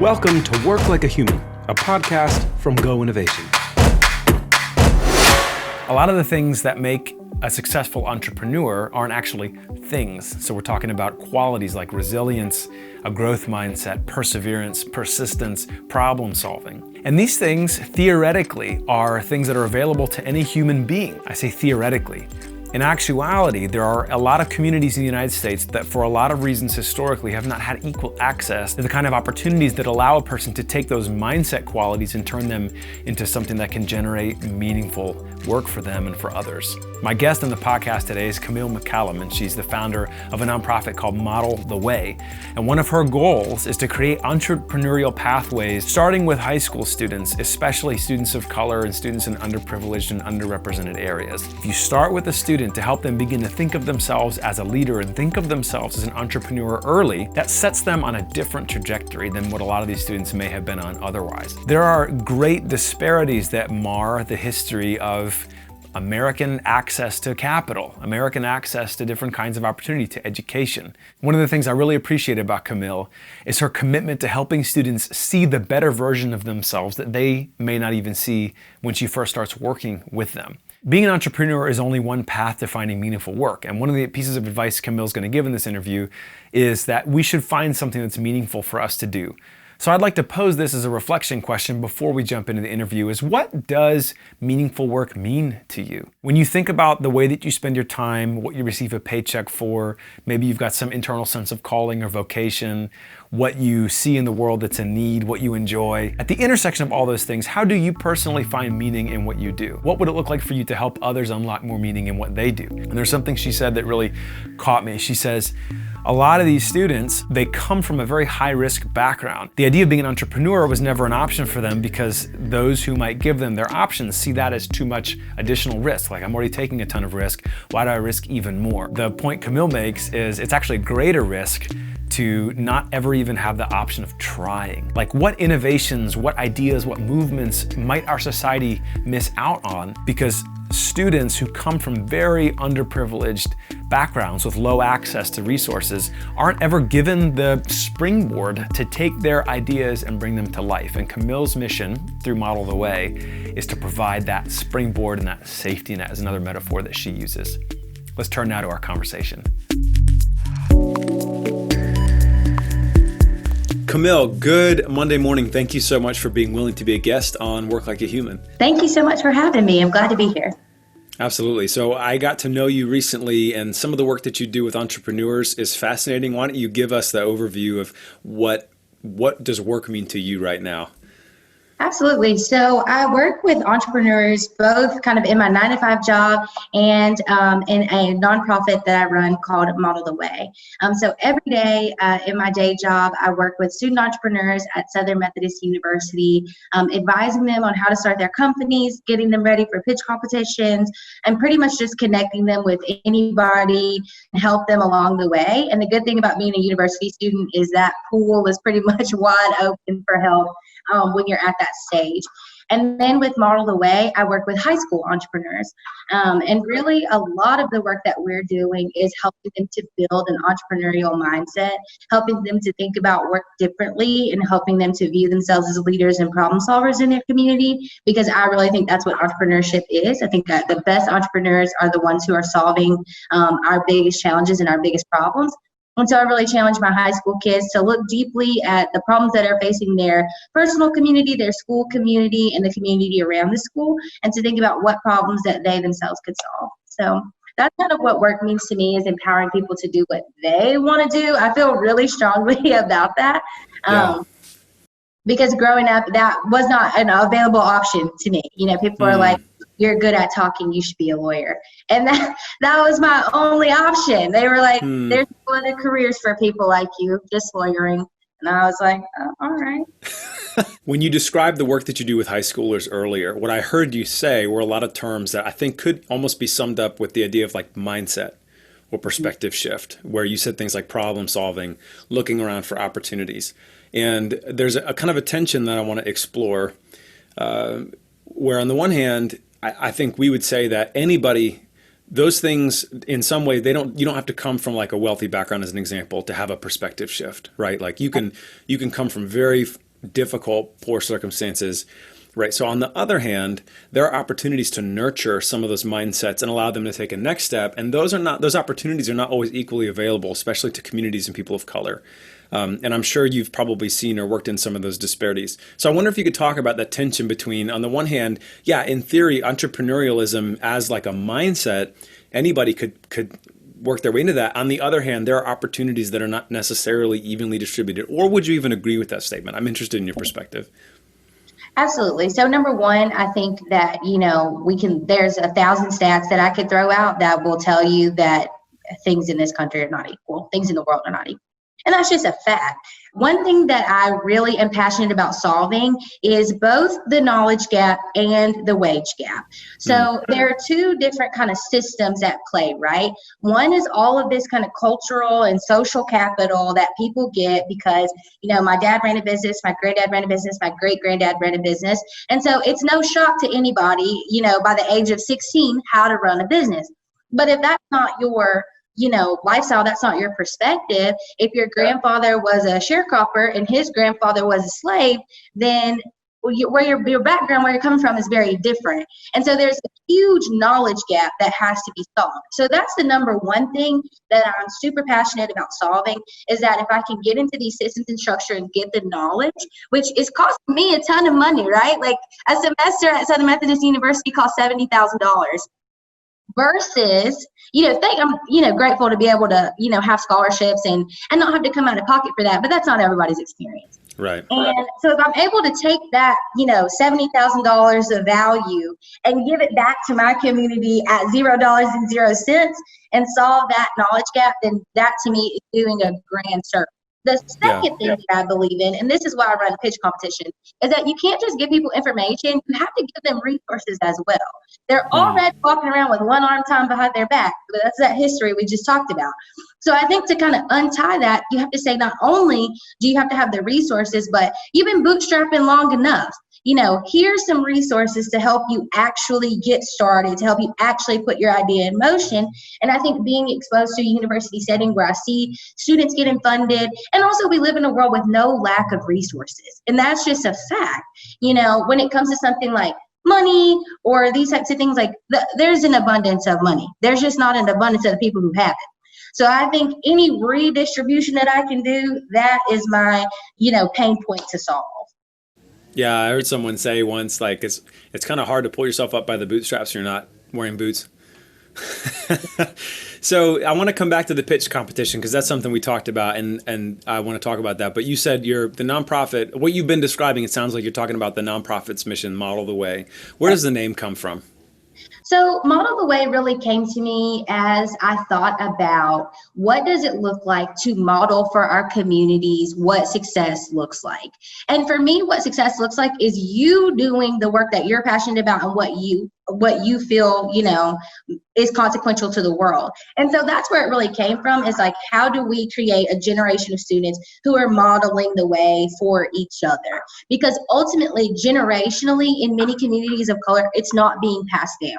Welcome to Work Like a Human, a podcast from GoInnovation. A lot of the things that make a successful entrepreneur aren't actually things. So we're talking about qualities like resilience, a growth mindset, perseverance, persistence, problem solving. And these things theoretically are things that are available to any human being. I say theoretically. In actuality, there are a lot of communities in the United States that for a lot of reasons historically have not had equal access to the kind of opportunities that allow a person to take those mindset qualities and turn them into something that can generate meaningful work for them and for others. My guest on the podcast today is Camille McCallum, and she's the founder of a nonprofit called Model the Way. And one of her goals is to create entrepreneurial pathways, starting with high school students, especially students of color and students in underprivileged and underrepresented areas. If you start with a student to help them begin to think of themselves as a leader and think of themselves as an entrepreneur early, that sets them on a different trajectory than what a lot of these students may have been on otherwise. There are great disparities that mar the history of American access to capital, American access to different kinds of opportunity, to education. One of the things I really appreciate about Camille is her commitment to helping students see the better version of themselves that they may not even see when she first starts working with them. Being an entrepreneur is only one path to finding meaningful work. And one of the pieces of advice Camille's going to give in this interview is that we should find something that's meaningful for us to do. So I'd like to pose this as a reflection question before we jump into the interview is, what does meaningful work mean to you? When you think about the way that you spend your time, what you receive a paycheck for, maybe you've got some internal sense of calling or vocation, what you see in the world that's a need, what you enjoy. At the intersection of all those things, how do you personally find meaning in what you do? What would it look like for you to help others unlock more meaning in what they do? And there's something she said that really caught me. She says, a lot of these students, they come from a very high-risk background. The idea of being an entrepreneur was never an option for them because those who might give them their options see that as too much additional risk. Like, I'm already taking a ton of risk, why do I risk even more? The point Camille makes is it's actually a greater risk to not ever even have the option of trying. Like, what innovations, what ideas, what movements might our society miss out on because students who come from very underprivileged backgrounds with low access to resources aren't ever given the springboard to take their ideas and bring them to life. And Camille's mission through Model the Way is to provide that springboard and that safety net, as another metaphor that she uses. Let's turn now to our conversation. Camille, good Monday morning. Thank you so much for being willing to be a guest on Work Like a Human. Thank you so much for having me. I'm glad to be here. Absolutely. So I got to know you recently, and some of the work that you do with entrepreneurs is fascinating. Why don't you give us the overview of what does work mean to you right now? Absolutely. So I work with entrepreneurs both kind of in my 9-to-5 job and in a nonprofit that I run called Model the Way. So every day in my day job, I work with student entrepreneurs at Southern Methodist University, advising them on how to start their companies, getting them ready for pitch competitions, and pretty much just connecting them with anybody and help them along the way. And the good thing about being a university student is that pool is pretty much wide open for help when you're at that stage. And then with Model the Way, I work with high school entrepreneurs. And really a lot of the work that we're doing is helping them to build an entrepreneurial mindset, helping them to think about work differently, and helping them to view themselves as leaders and problem solvers in their community, because I really think that's what entrepreneurship is. I think that the best entrepreneurs are the ones who are solving our biggest challenges and our biggest problems. And so I really challenge my high school kids to look deeply at the problems that are facing their personal community, their school community, and the community around the school, and to think about what problems that they themselves could solve. So that's kind of what work means to me, is empowering people to do what they want to do. I feel really strongly about that. Because growing up, that was not an available option to me. You know, people are like, you're good at talking, you should be a lawyer. And that was my only option. They were like, there's no other careers for people like you, just lawyering. And I was like, oh, all right. When you described the work that you do with high schoolers earlier, what I heard you say were a lot of terms that I think could almost be summed up with the idea of like mindset or perspective shift, where you said things like problem solving, looking around for opportunities. And there's a kind of a tension that I want to explore, where on the one hand, I think we would say that anybody, those things in some way, you don't have to come from like a wealthy background as an example to have a perspective shift, right? Like you can come from very difficult, poor circumstances, right? So on the other hand, there are opportunities to nurture some of those mindsets and allow them to take a next step. And those opportunities are not always equally available, especially to communities and people of color. And I'm sure you've probably seen or worked in some of those disparities. So I wonder if you could talk about that tension between, on the one hand, yeah, in theory, entrepreneurialism as like a mindset, anybody could work their way into that. On the other hand, there are opportunities that are not necessarily evenly distributed. Or would you even agree with that statement? I'm interested in your perspective. Absolutely. So number one, I think that, there's 1,000 stats that I could throw out that will tell you that things in this country are not equal. Things in the world are not equal. And that's just a fact. One thing that I really am passionate about solving is both the knowledge gap and the wage gap. So there are two different kind of systems at play, right? One is all of this kind of cultural and social capital that people get because, my dad ran a business, my granddad ran a business, my great-granddad ran a business. And so it's no shock to anybody, by the age of 16, how to run a business. But if that's not your lifestyle, that's not your perspective. If your grandfather was a sharecropper and his grandfather was a slave, then where your background, where you're coming from is very different. And so there's a huge knowledge gap that has to be solved. So that's the number one thing that I'm super passionate about solving, is that if I can get into these systems and structure and get the knowledge, which is costing me a ton of money, right? Like a semester at Southern Methodist University costs $70,000. Versus, I'm, grateful to be able to, have scholarships and not have to come out of pocket for that, but that's not everybody's experience. Right. And so if I'm able to take that, $70,000 of value and give it back to my community at $0.00 and solve that knowledge gap, then that to me is doing a grand service. The second thing that I believe in, and this is why I run a pitch competition, is that you can't just give people information, you have to give them resources as well. They're already walking around with one arm tied behind their back. But that's that history we just talked about. So I think to kind of untie that, you have to say not only do you have to have the resources, but you've been bootstrapping long enough. Here's some resources to help you actually get started, to help you actually put your idea in motion. And I think being exposed to a university setting where I see students getting funded, and also we live in a world with no lack of resources. And that's just a fact. When it comes to something like money or these types of things, like there's an abundance of money. There's just not an abundance of the people who have it. So I think any redistribution that I can do, that is my, pain point to solve. Yeah, I heard someone say once, like, it's kind of hard to pull yourself up by the bootstraps if you're not wearing boots. So I want to come back to the pitch competition because that's something we talked about, and I want to talk about that. But you said the nonprofit, what you've been describing, it sounds like you're talking about the nonprofit's mission, Model the Way. Where does the name come from? So Model the Way really came to me as I thought about what does it look like to model for our communities what success looks like. And for me, what success looks like is you doing the work that you're passionate about and what you feel, is consequential to the world. And so that's where it really came from, is like, how do we create a generation of students who are modeling the way for each other? Because ultimately, generationally, in many communities of color, it's not being passed down.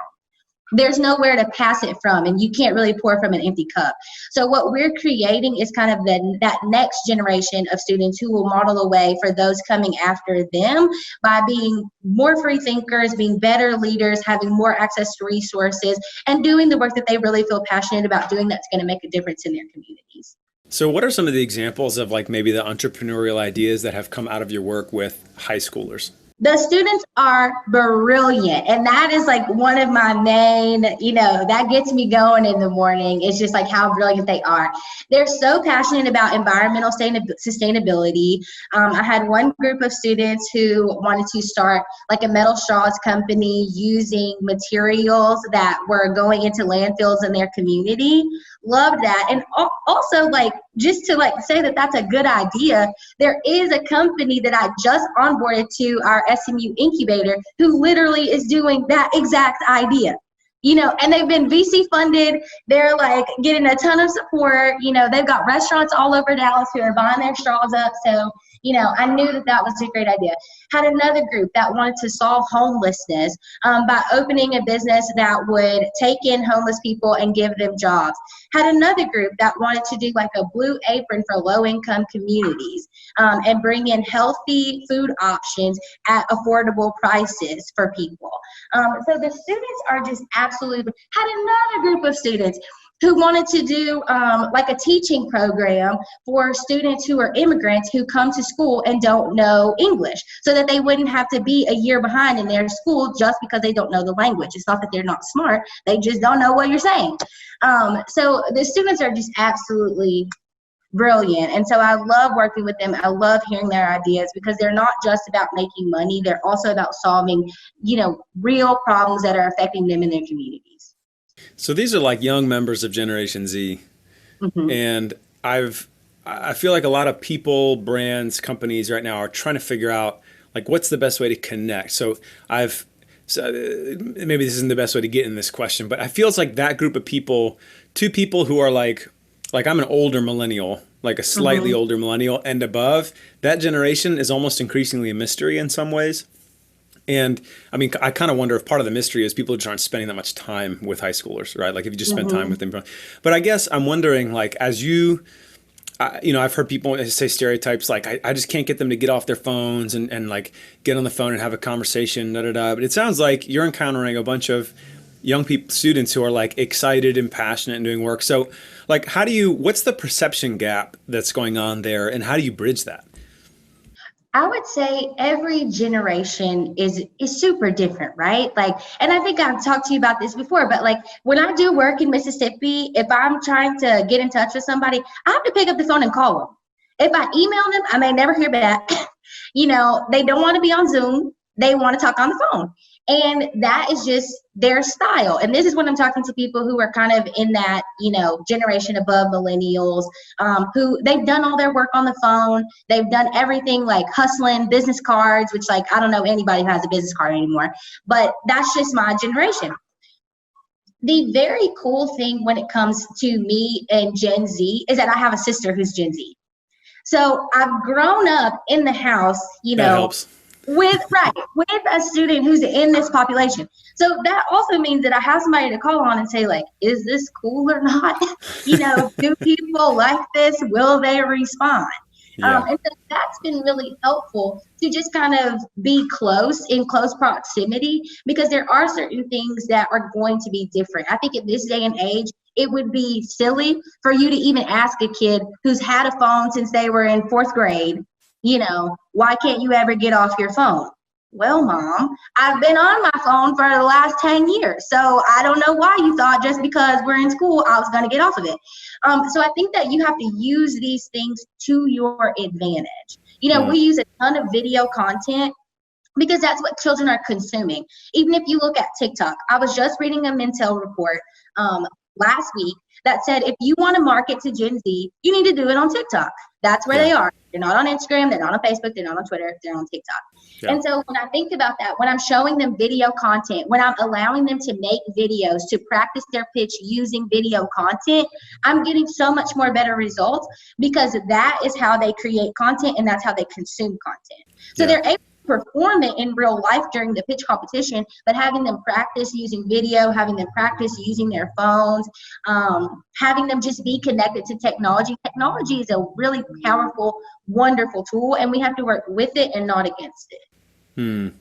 There's nowhere to pass it from, and you can't really pour from an empty cup. So what we're creating is kind of that next generation of students who will model the way for those coming after them by being more free thinkers, being better leaders, having more access to resources, and doing the work that they really feel passionate about doing that's going to make a difference in their communities. So what are some of the examples of like maybe the entrepreneurial ideas that have come out of your work with high schoolers? The students are brilliant. And that is like one of my main, that gets me going in the morning. It's just like how brilliant they are. They're so passionate about environmental sustainability. I had one group of students who wanted to start like a metal straws company using materials that were going into landfills in their community. Loved that. And also, like, just to like say that that's a good idea, there is a company that I just onboarded to our SMU incubator who literally is doing that exact idea. And they've been VC funded. They're like getting a ton of support. They've got restaurants all over Dallas who are buying their straws up. So, I knew that that was a great idea. Had another group that wanted to solve homelessness by opening a business that would take in homeless people and give them jobs. Had another group that wanted to do like a blue apron for low-income communities and bring in healthy food options at affordable prices for people. So the students are just absolutely, had another group of students who wanted to do like a teaching program for students who are immigrants who come to school and don't know English, so that they wouldn't have to be a year behind in their school just because they don't know the language. It's not that they're not smart, they just don't know what you're saying. So the students are just absolutely brilliant. And so I love working with them. I love hearing their ideas because they're not just about making money. They're also about solving, real problems that are affecting them in their communities. So these are like young members of Generation Z. Mm-hmm. And I feel like a lot of people, brands, companies right now are trying to figure out like what's the best way to connect. So maybe this isn't the best way to get in this question, but I feel it's like that group of people, two people who are like I'm an older millennial, like a slightly mm-hmm. older millennial and above, that generation is almost increasingly a mystery in some ways. And I mean, I kind of wonder if part of the mystery is people just aren't spending that much time with high schoolers, right? Like if you just spend time with them. But I guess I'm wondering, like, as I've heard people say stereotypes like, I just can't get them to get off their phones and like get on the phone and have a conversation, But it sounds like you're encountering a bunch of young students who are like excited and passionate and doing work. So like, what's the perception gap that's going on there and how do you bridge that? I would say every generation is super different, right? Like, and I think I've talked to you about this before, but like when I do work in Mississippi, if I'm trying to get in touch with somebody, I have to pick up the phone and call them. If I email them, I may never hear back. They don't want to be on Zoom. They want to talk on the phone. And that is just their style. And this is when I'm talking to people who are kind of in that, generation above millennials, who they've done all their work on the phone. They've done everything like hustling, business cards, which like, I don't know anybody who has a business card anymore, but that's just my generation. The very cool thing when it comes to me and Gen Z is that I have a sister who's Gen Z. So I've grown up in the house, that helps. with a student who's in this population. So that also means that I have somebody to call on and say, like, is this cool or not? Do people like this? Will they respond? Yeah. And so that's been really helpful to just kind of be in close proximity, because there are certain things that are going to be different. I think at this day and age, it would be silly for you to even ask a kid who's had a phone since they were in 4th grade, why can't you ever get off your phone? Well, Mom, I've been on my phone for the last 10 years. So I don't know why you thought just because we're in school, I was going to get off of it. So I think that you have to use these things to your advantage. We use a ton of video content because that's what children are consuming. Even if you look at TikTok, I was just reading a Mintel report last week that said, if you want to market to Gen Z, you need to do it on TikTok. That's where they are. They're not on Instagram. They're not on Facebook. They're not on Twitter. They're on TikTok. Yeah. And so when I think about that, when I'm showing them video content, when I'm allowing them to make videos to practice their pitch using video content, I'm getting so much more better results because that is how they create content and that's how they consume content. So they're able to perform it in real life during the pitch competition, but having them practice using video, having them practice using their phones, having them just be connected to technology. Technology is a really powerful, wonderful tool, and we have to work with it and not against it.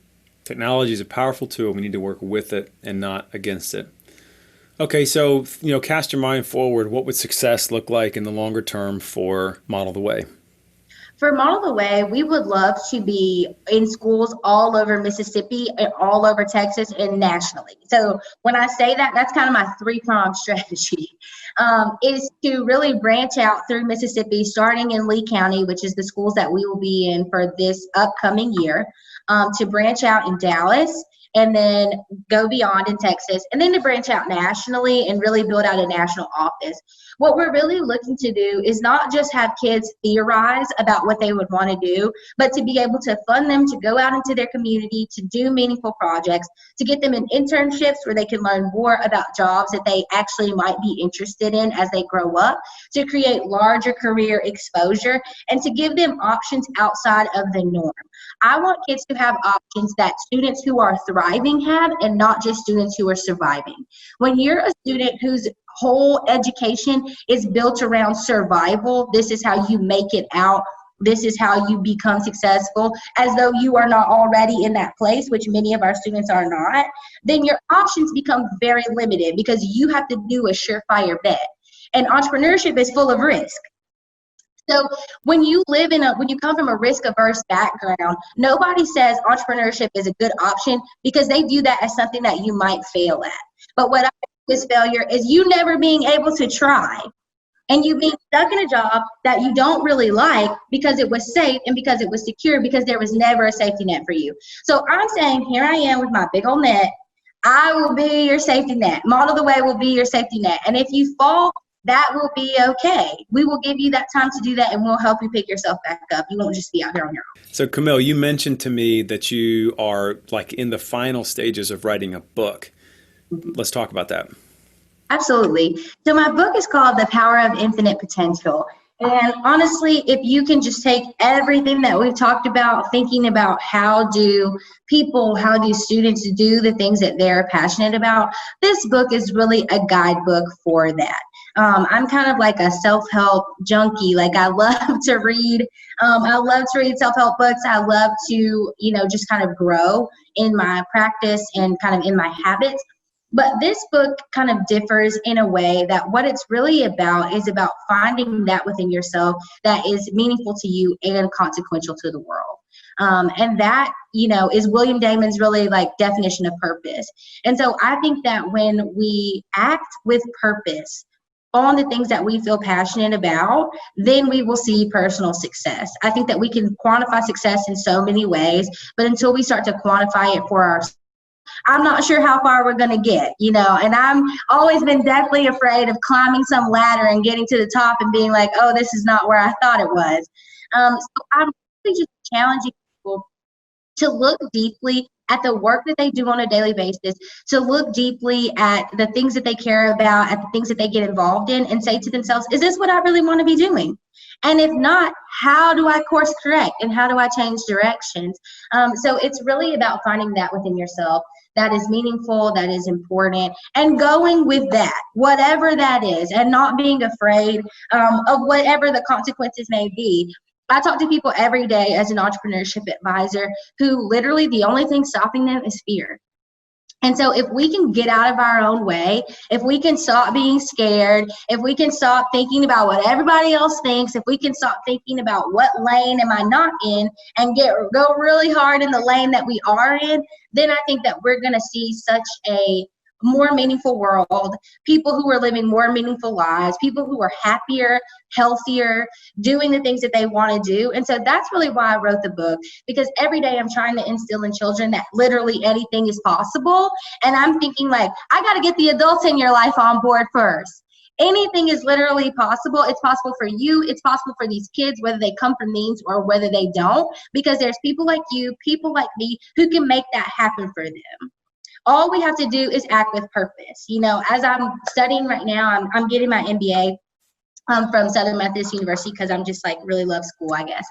Technology is a powerful tool. We need to work with it and not against it. Okay, so cast your mind forward. What would success look like in the longer term for Model the Way? For Model the Way, we would love to be in schools all over Mississippi and all over Texas and nationally. So when I say that, that's kind of my 3-pronged strategy, is to really branch out through Mississippi, starting in Lee County, which is the schools that we will be in for this upcoming year, to branch out in Dallas, and then go beyond in Texas, and then to branch out nationally and really build out a national office. What we're really looking to do is not just have kids theorize about what they would want to do, but to be able to fund them to go out into their community, to do meaningful projects, to get them in internships where they can learn more about jobs that they actually might be interested in as they grow up, to create larger career exposure, and to give them options outside of the norm. I want kids to have options that students who are thriving have, and not just students who are surviving. When you're a student whose whole education is built around survival, this is how you make it out, this is how you become successful, as though you are not already in that place, which many of our students are not, then your options become very limited because you have to do a surefire bet. And entrepreneurship is full of risk. So when you come from a risk-averse background, nobody says entrepreneurship is a good option because they view that as something that you might fail at. But what I think is failure is you never being able to try, and you being stuck in a job that you don't really like because it was safe and because it was secure, because there was never a safety net for you. So I'm saying, here I am with my big old net. I will be your safety net. Model the Way will be your safety net. And if you fall, that will be okay. We will give you that time to do that, and we'll help you pick yourself back up. You won't just be out here on your own. So Camille, you mentioned to me that you are like in the final stages of writing a book. Let's talk about that. Absolutely. So my book is called The Power of Infinite Potential. And honestly, if you can just take everything that we've talked about, thinking about how do students do the things that they're passionate about, this book is really a guidebook for that. I'm kind of like a self-help junkie. Like I love to read. I love to read self-help books. I love to, just kind of grow in my practice and kind of in my habits. But this book kind of differs in a way that what it's really about is about finding that within yourself that is meaningful to you and consequential to the world. And that, is William Damon's really like definition of purpose. And so I think that when we act with purpose on the things that we feel passionate about, then we will see personal success. I think that we can quantify success in so many ways, but until we start to quantify it for ourselves, I'm not sure how far we're going to get, and I'm always been deathly afraid of climbing some ladder and getting to the top and being like, oh, this is not where I thought it was. So I'm really just challenging people to look deeply at the work that they do on a daily basis, to look deeply at the things that they care about, at the things that they get involved in, and say to themselves, is this what I really want to be doing? And if not, how do I course correct and how do I change directions? So it's really about finding that within yourself that is meaningful, that is important, and going with that, whatever that is, and not being afraid of whatever the consequences may be. I talk to people every day as an entrepreneurship advisor who literally the only thing stopping them is fear. And so if we can get out of our own way, if we can stop being scared, if we can stop thinking about what everybody else thinks, if we can stop thinking about what lane am I not in and go really hard in the lane that we are in, then I think that we're going to see such a more meaningful world, people who are living more meaningful lives, people who are happier, healthier, doing the things that they want to do. And so that's really why I wrote the book, because every day I'm trying to instill in children that literally anything is possible. And I'm thinking like, I got to get the adults in your life on board first. Anything is literally possible. It's possible for you. It's possible for these kids, whether they come from means or whether they don't, because there's people like you, people like me, who can make that happen for them. All we have to do is act with purpose. As I'm studying right now, I'm getting my MBA from Southern Methodist University because I'm just like really love school, I guess.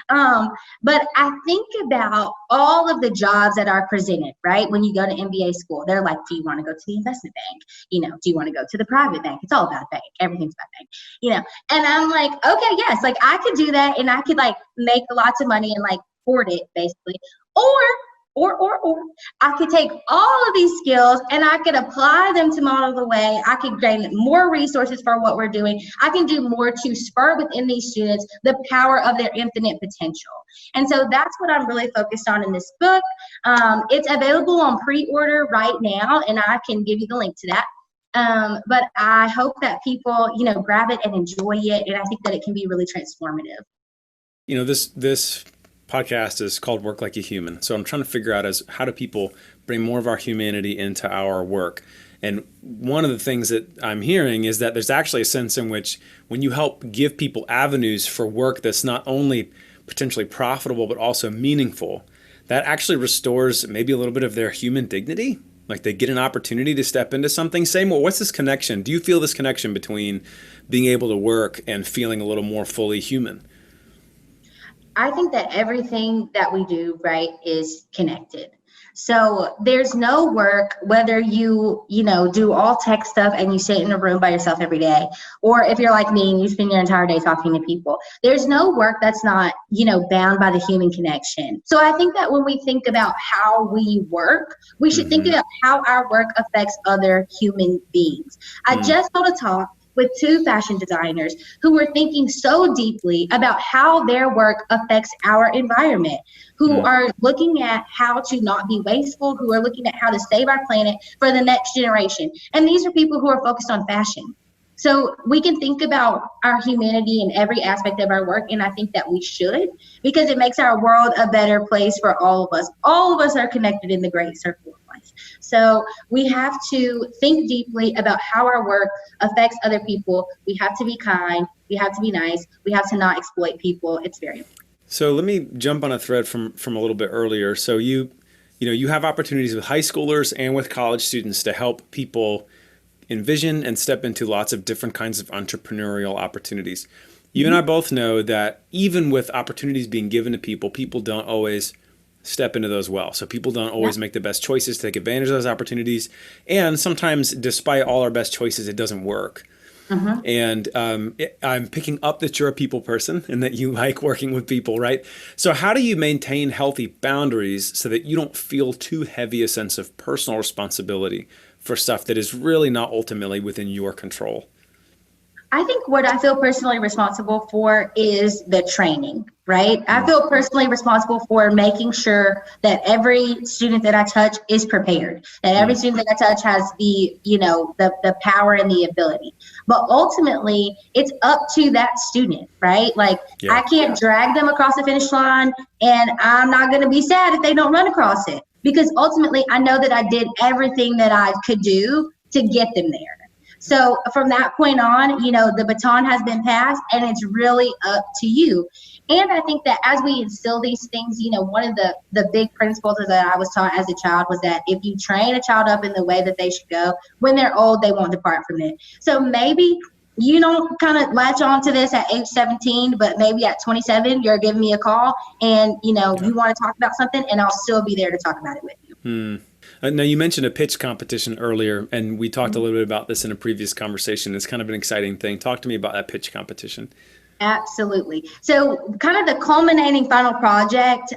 But I think about all of the jobs that are presented, right? When you go to MBA school, they're like, do you want to go to the investment bank? Do you want to go to the private bank? It's all about a bank. Everything's about a bank, And I'm like, okay, yes, like I could do that and I could like make lots of money and like hoard it basically. Or I could take all of these skills and I could apply them to Model the Way. I could gain more resources for what we're doing. I can do more to spur within these students the power of their infinite potential. And so that's what I'm really focused on in this book. It's available on pre-order right now, and I can give you the link to that. But I hope that people, grab it and enjoy it. And I think that it can be really transformative. This podcast is called Work Like a Human. So I'm trying to figure out how do people bring more of our humanity into our work. And one of the things that I'm hearing is that there's actually a sense in which when you help give people avenues for work that's not only potentially profitable, but also meaningful, that actually restores maybe a little bit of their human dignity. Like they get an opportunity to step into something. Well, what's this connection? Do you feel this connection between being able to work and feeling a little more fully human? I think that everything that we do, right, is connected. So there's no work, whether you do all tech stuff and you sit in a room by yourself every day, or if you're like me and you spend your entire day talking to people, there's no work that's not, bound by the human connection. So I think that when we think about how we work, we should think about how our work affects other human beings. I just held a talk with two fashion designers who were thinking so deeply about how their work affects our environment, who are looking at how to not be wasteful, who are looking at how to save our planet for the next generation. And these are people who are focused on fashion. So we can think about our humanity in every aspect of our work, and I think that we should, because it makes our world a better place for all of us. All of us are connected in the great circle of life. So we have to think deeply about how our work affects other people. We have to be kind. We have to be nice. We have to not exploit people. It's very important. So let me jump on a thread from a little bit earlier. So you have opportunities with high schoolers and with college students to help people envision and step into lots of different kinds of entrepreneurial opportunities. You and I both know that even with opportunities being given to people, people don't always step into those well. So people don't always make the best choices to take advantage of those opportunities. And sometimes, despite all our best choices, it doesn't work. And I'm picking up that you're a people person and that you like working with people, right? So how do you maintain healthy boundaries so that you don't feel too heavy a sense of personal responsibility for stuff that is really not ultimately within your control? I think what I feel personally responsible for is the training, right? I feel personally responsible for making sure that every student that I touch is prepared, that every student that I touch has the power and the ability. But ultimately, it's up to that student, right? Like, I can't drag them across the finish line, and I'm not going to be sad if they don't run across it, because ultimately, I know that I did everything that I could do to get them there. So from that point on, the baton has been passed, and it's really up to you. And I think that as we instill these things, one of the big principles that I was taught as a child was that if you train a child up in the way that they should go, when they're old, they won't depart from it. So maybe you don't kind of latch on to this at age 17, but maybe at 27, you're giving me a call and, you want to talk about something, and I'll still be there to talk about it with you. Now, you mentioned a pitch competition earlier, and we talked a little bit about this in a previous conversation. It's kind of an exciting thing. Talk to me about that pitch competition. Absolutely. So kind of the culminating final project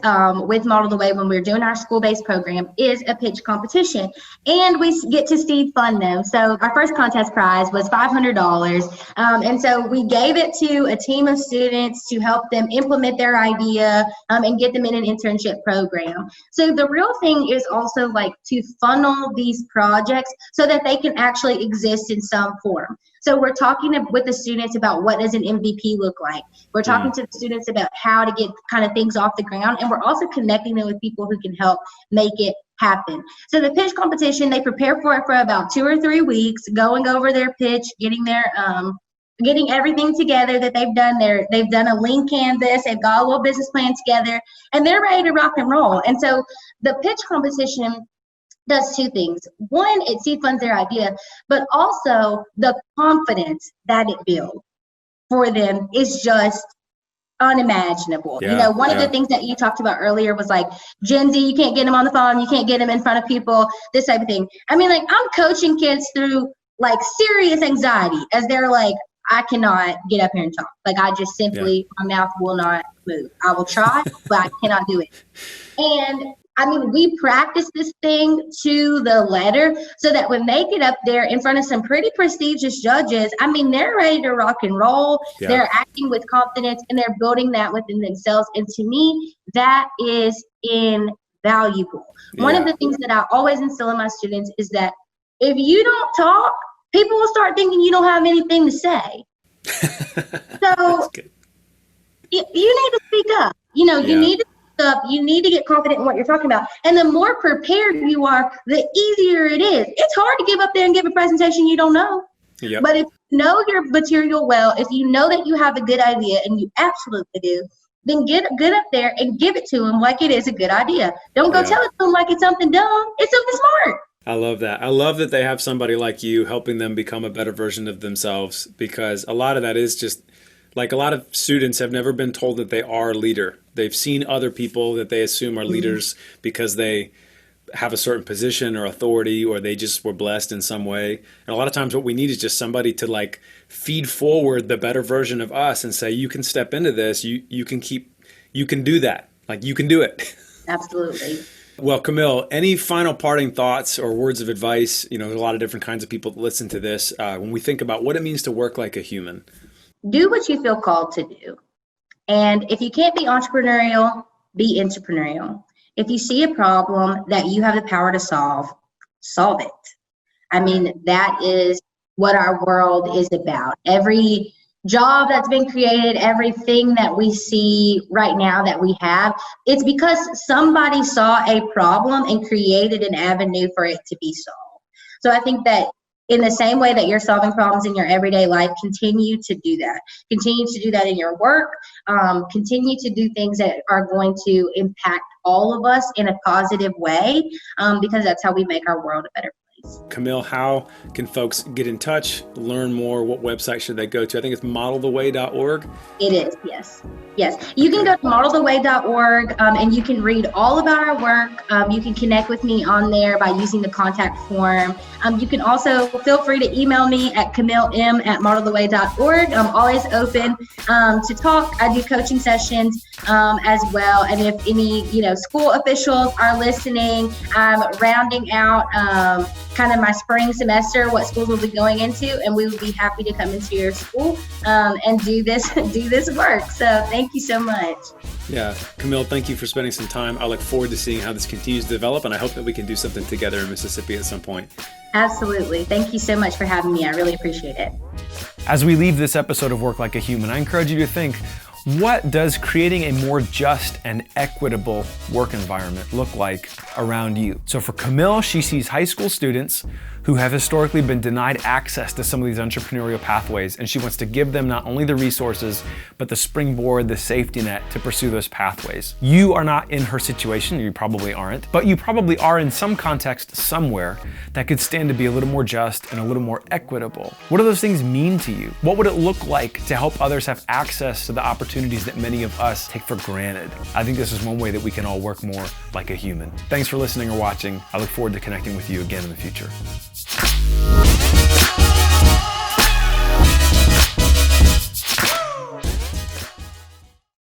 with Model the Way when we're doing our school-based program is a pitch competition, and we get to seed fund them. So our first contest prize was $500. And so we gave it to a team of students to help them implement their idea and get them in an internship program. So the real thing is also like to funnel these projects so that they can actually exist in some form. So we're talking with the students about what does an MVP look like. We're talking to the students about how to get kind of things off the ground, and we're also connecting them with people who can help make it happen. So the pitch competition, they prepare for it for about 2 or 3 weeks, going over their pitch, getting everything together that they've done there. They've done a lean canvas, they've got a little business plan together, and they're ready to rock and roll. And so the pitch competition does 2 things. One, it seed funds their idea, but also the confidence that it builds for them is just unimaginable. One of the things that you talked about earlier was like Gen Z, you can't get them on the phone, you can't get them in front of people, this type of thing. I mean, like, I'm coaching kids through like serious anxiety as they're like, I cannot get up here and talk. Like, I just simply, my mouth will not move. I will try, but I cannot do it. And I mean, we practice this thing to the letter so that when they get up there in front of some pretty prestigious judges, I mean, they're ready to rock and roll. Yeah. They're acting with confidence, and they're building that within themselves. And to me, that is invaluable. Yeah. One of the things that I always instill in my students is that if you don't talk, people will start thinking you don't have anything to say. So you need to speak up. You need to stuff, you need to get confident in what you're talking about. And the more prepared you are, the easier it is. It's hard to give up there and give a presentation you don't know. Yep. But if you know your material well, if you know that you have a good idea, and you absolutely do, then get up there and give it to them like it is a good idea. Don't go tell it to them like it's something dumb. It's something smart. I love that. I love that they have somebody like you helping them become a better version of themselves, because a lot of that is just like a lot of students have never been told that they are a leader. They've seen other people that they assume are leaders because they have a certain position or authority, or they just were blessed in some way. And a lot of times what we need is just somebody to like feed forward the better version of us and say, you can step into this. You can do that. Like, you can do it. Absolutely. Well, Camille, any final parting thoughts or words of advice? You know, there's a lot of different kinds of people that listen to this. When we think about what it means to work like a human. Do what you feel called to do. And if you can't be entrepreneurial, be entrepreneurial. If you see a problem that you have the power to solve it. I mean, that is what our world is about. Every job that's been created, everything that we see right now that we have, it's because somebody saw a problem and created an avenue for it to be solved. So I think that in the same way that you're solving problems in your everyday life, continue to do that. Continue to do that in your work. Continue to do things that are going to impact all of us in a positive way, because that's how we make our world a better place. Camille, how can folks get in touch, learn more? What website should they go to? I think it's modeltheway.org. It is, yes. Yes, you can go to modeltheway.org, and you can read all about our work. You can connect with me on there by using the contact form. You can also feel free to email me at camillem@modeltheway.org. I'm always open to talk. I do coaching sessions as well. And if any, school officials are listening, I'm rounding out kind of my spring semester, what schools will be going into, and we would be happy to come into your school and do this work. So thank you so much. Yeah, Camille, thank you for spending some time. I look forward to seeing how this continues to develop, and I hope that we can do something together in Mississippi at some point. Absolutely. Thank you so much for having me. I really appreciate it. As we leave this episode of Work Like a Human, I encourage you to think, what does creating a more just and equitable work environment look like around you? So for Camille, she sees high school students who have historically been denied access to some of these entrepreneurial pathways, and she wants to give them not only the resources, but the springboard, the safety net to pursue those pathways. You are not in her situation, you probably aren't, but you probably are in some context somewhere that could stand to be a little more just and a little more equitable. What do those things mean to you? What would it look like to help others have access to the opportunities that many of us take for granted? I think this is one way that we can all work more like a human. Thanks for listening or watching. I look forward to connecting with you again in the future.